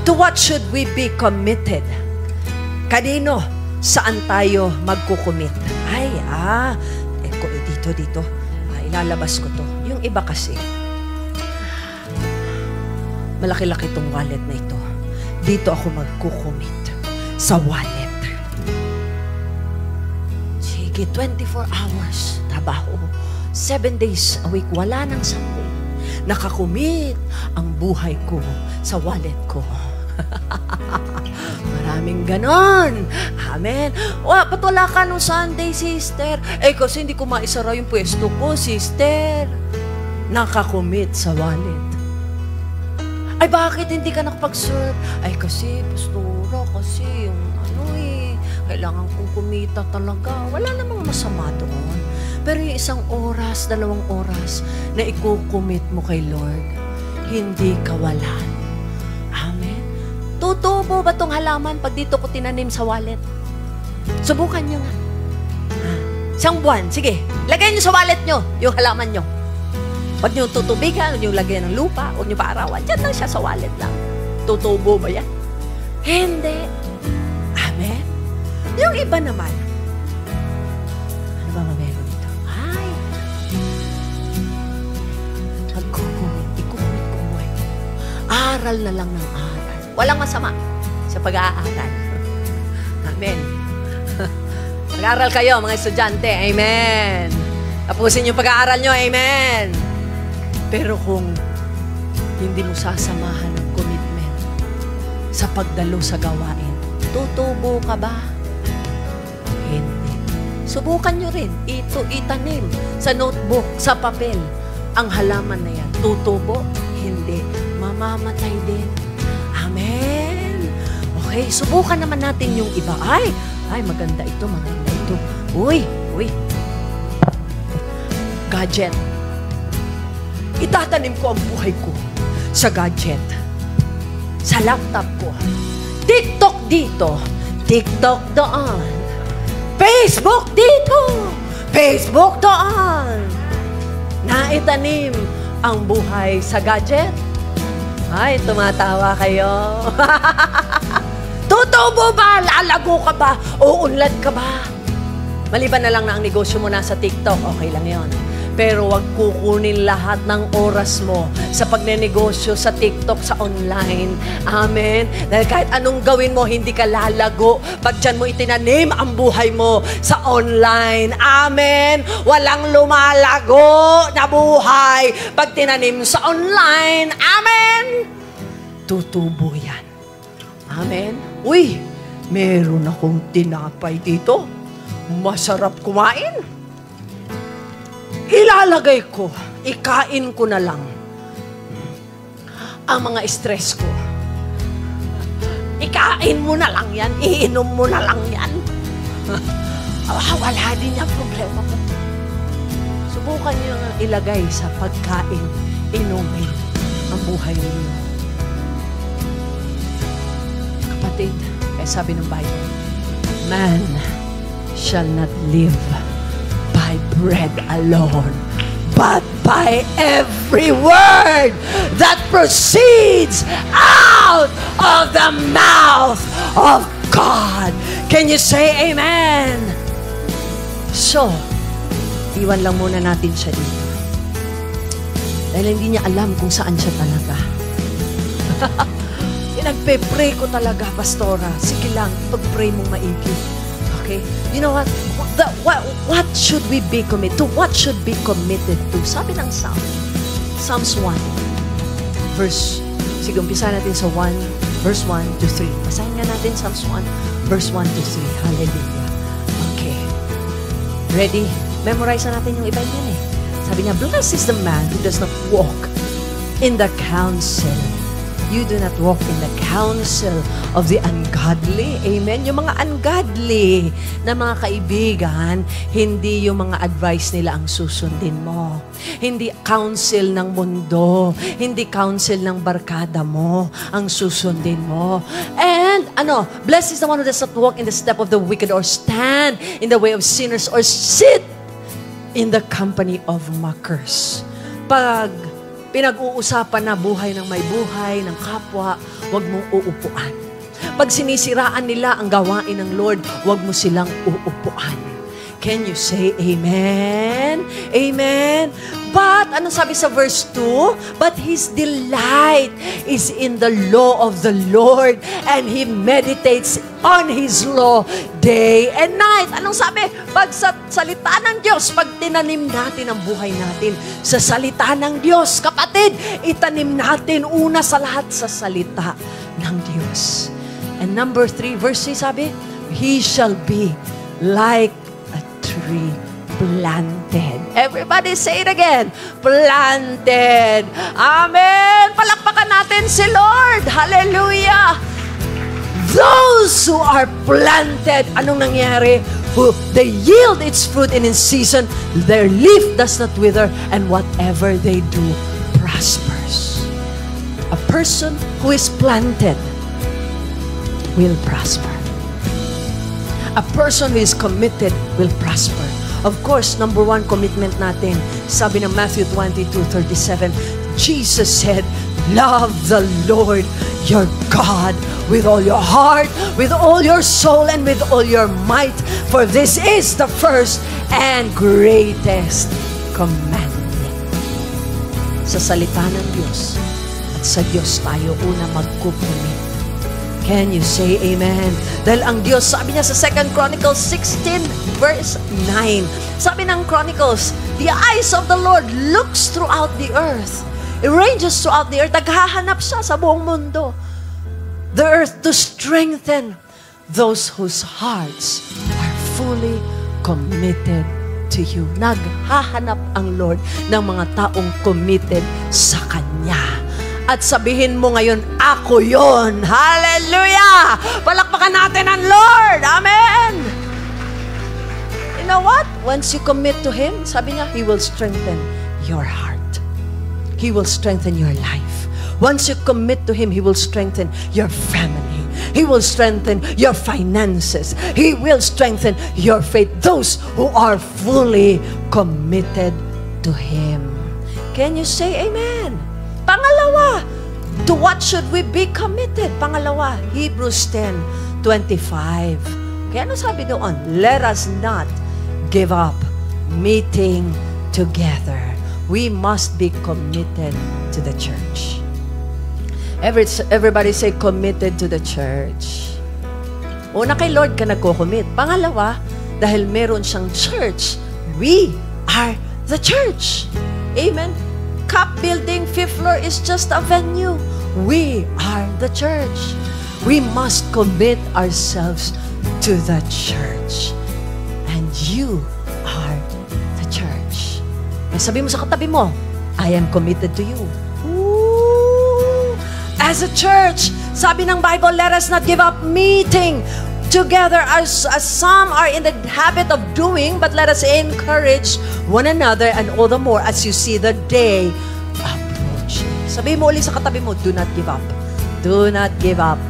To what should we be committed? Kanino? Saan tayo magkukumit? Dito. Ilalabas ko to. Yung iba kasi, malaki-laki tong wallet na ito. Dito ako magkukumit. Sa wallet. Sige, 24 hours. Trabaho. 7 days a week. Wala nang Sunday. Nakakumit ang buhay ko sa wallet ko. Maraming ganon. Amen. Ba't wala ka nung Sunday, sister? Kasi hindi ko maisara yung pwesto ko, sister. Nakakumit sa wallet. Bakit hindi ka nakapag-serve? Kasi, pastora, kasi yung kailangan kong kumita talaga. Wala namang masama doon. Pero yung 1 oras, 2 oras na ikukumit mo kay Lord, hindi kawalan. Amen. Tutubo ba itong halaman pag dito ko tinanim sa wallet? Subukan nyo nga. 1 buwan, sige. Lagay nyo sa wallet nyo yung halaman nyo. Huwag nyo tutubigan, huwag nyo lagyan ng lupa, huwag nyo paarawan. Diyan lang siya sa wallet lang. Tutubo ba yan? Hindi. Amen. Yung iba naman, ano ba meron dito? Ikukumit ko buhay ko. Aral na lang ng aral. Walang masama sa pag-aaral. Amen. Mag-aaral kayo, mga estudyante. Amen. Tapusin yung pag-aaral nyo. Amen. Pero kung hindi mo sasamahan ng commitment sa pagdalo sa gawain, tutubo ka ba? Hindi. Subukan nyo rin. Itanim sa notebook, sa papel. Ang halaman na yan, tutubo? Hindi. Mamamatay din. Amen. Okay, subukan naman natin yung iba. Maganda ito, maganda ito. Uy. Gadget. Itatanim ko ang buhay ko sa gadget. Sa laptop ko. TikTok dito. TikTok doon. Facebook dito. Facebook doon. Naitanim ang buhay sa gadget. Tumatawa kayo. Tutubo ba? Lalago ka ba? Uunlad ka ba? Maliban na lang na ang negosyo mo nasa TikTok, okay lang yon. Pero wag kukunin lahat ng oras mo sa pagnenegosyo sa TikTok, sa online. Amen? Dahil kahit anong gawin mo, hindi ka lalago. Pag dyan mo itinanim ang buhay mo sa online. Amen? Walang lumalago na buhay pag tinanim sa online. Amen? Tutubo yan. Amen? Uy, meron akong tinapay dito. Masarap kumain. Ilalagay ko, ikain ko na lang ang mga stress ko. Ikain mo na lang yan, iinom mo na lang yan. Wala din yung problema mo. Subukan niyo nga ilagay sa pagkain, inumin ang buhay ninyo. Kapatid, kaya sabi ng Bible, man shall not live by bread alone, but by every word that proceeds out of the mouth of God. Can you say amen? So, iwan lang muna natin siya dito. Dahil hindi niya alam kung saan siya talaga. Nagpe-pray ko talaga, pastora. Sige lang, pag-pray mong maigi. Okay? You know what? What should we be committed to? What should be committed to? Sabi ng Psalms 1, sige, umpisa natin sa 1, verse 1 to 3. Basahin nga natin Psalms 1, verse 1 to 3. Hallelujah. Okay. Ready? Memorize na natin yung iba yan eh. Sabi niya, blessed is the man who does not walk in the counsel. You do not walk in the counsel of the ungodly. Amen? Yung mga ungodly na mga kaibigan, hindi yung mga advice nila ang susundin mo. Hindi counsel ng mundo. Hindi counsel ng barkada mo ang susundin mo. And, blessed is the one who does not walk in the step of the wicked or stand in the way of sinners or sit in the company of mockers. Pag pinag-uusapan na buhay ng may buhay, ng kapwa, huwag mong uupuan. Pag sinisiraan nila ang gawain ng Lord, huwag mo silang uupuan. Can you say amen? Amen? But, ano sabi sa verse 2? But his delight is in the law of the Lord, and he meditates on his law day and night. Anong sabi? Pag sa salita ng Diyos, pag tinanim natin ang buhay natin sa salita ng Diyos, kapatid, itanim natin una sa lahat sa salita ng Diyos. And number 3, verse 3 sabi, he shall be like a tree planted. Everybody say it again. Planted. Amen. Palakpakan natin si Lord. Hallelujah. Those who are planted, anong nangyari? They yield its fruit in its season. Their leaf does not wither, and whatever they do prospers. A person who is planted will prosper. A person who is committed will prosper. Of course, number 1 commitment natin, sabi ng Matthew 22:37, Jesus said, love the Lord your God with all your heart, with all your soul, and with all your might. For this is the first and greatest commandment. Sa salita ng Diyos at sa Diyos tayo una magkukumit. Can you say amen? Dahil ang Diyos, sabi niya sa 2 Chronicles 16 verse 9, sabi ng Chronicles, the eyes of the Lord looks throughout the earth. It ranges throughout the earth. Naghahanap siya sa buong mundo. The earth to strengthen those whose hearts are fully committed to you. Naghahanap ang Lord ng mga taong committed sa Kanya. At sabihin mo ngayon, ako yon. Hallelujah! Palakpakan natin ang Lord. Amen! You know what? Once you commit to Him, sabi niya, He will strengthen your heart. He will strengthen your life. Once you commit to Him, He will strengthen your family. He will strengthen your finances. He will strengthen your faith. Those who are fully committed to Him. Can you say amen? Pangalawa, to what should we be committed? Pangalawa, Hebrews 10:25. Kaya ano sabi doon? Let us not give up meeting together. We must be committed to the church. Everybody say committed to the church. Una kay Lord ka nagko-commit. Pangalawa, dahil meron siyang church, we are the church. Amen? Cup building, 5th floor is just a venue. We are the church. We must commit ourselves to the church. And you are the church. Eh, sabi mo sa katabi mo, I am committed to you. Ooh. As a church, sabi ng Bible, let us not give up meeting together as some are in the habit of doing, but let us encourage one another, and all the more as you see the day approaching. Sabi mo ulit sa katabi mo, do not give up. Do not give up.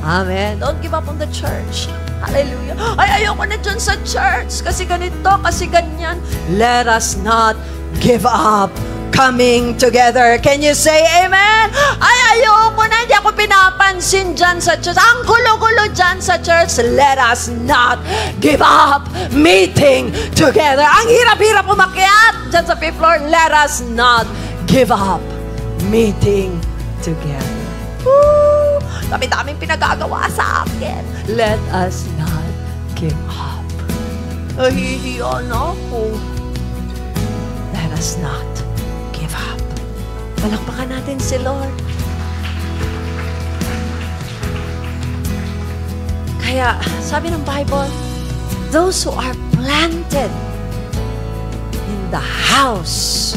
Amen. Don't give up on the church. Hallelujah. Ay, ayoko na dyan sa church. Kasi ganito, kasi ganyan. Let us not give up coming together. Can you say amen? Ay, ayoko na, hindi ako pinapansin dyan sa church. Ang gulo-gulo dyan sa church. Let us not give up meeting together. Ang hirap-hirap umakyat dyan sa 5th floor. Let us not give up meeting together. Woo! Dami-daming pinagagawa sa akin. Let us not give up. Nahihiya na ako. Let us not give up. Palakpakan natin si Lord. Kaya, sabi ng Bible, those who are planted in the house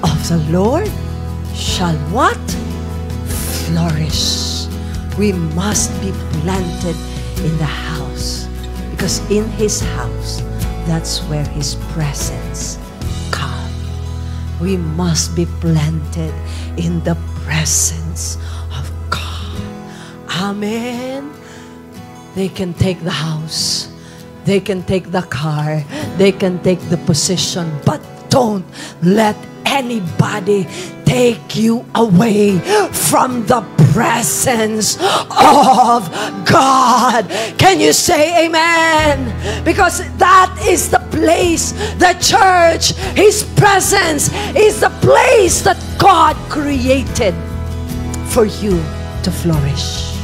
of the Lord shall what? Flourish. We must be planted in the house, because in His house, that's where His presence comes. We must be planted in the presence of God. Amen. They can take the house, they can take the car, they can take the position, but don't let anybody take you away from the presence of God. Can you say amen? Because that is the place, the church, His presence is the place that God created for you to flourish.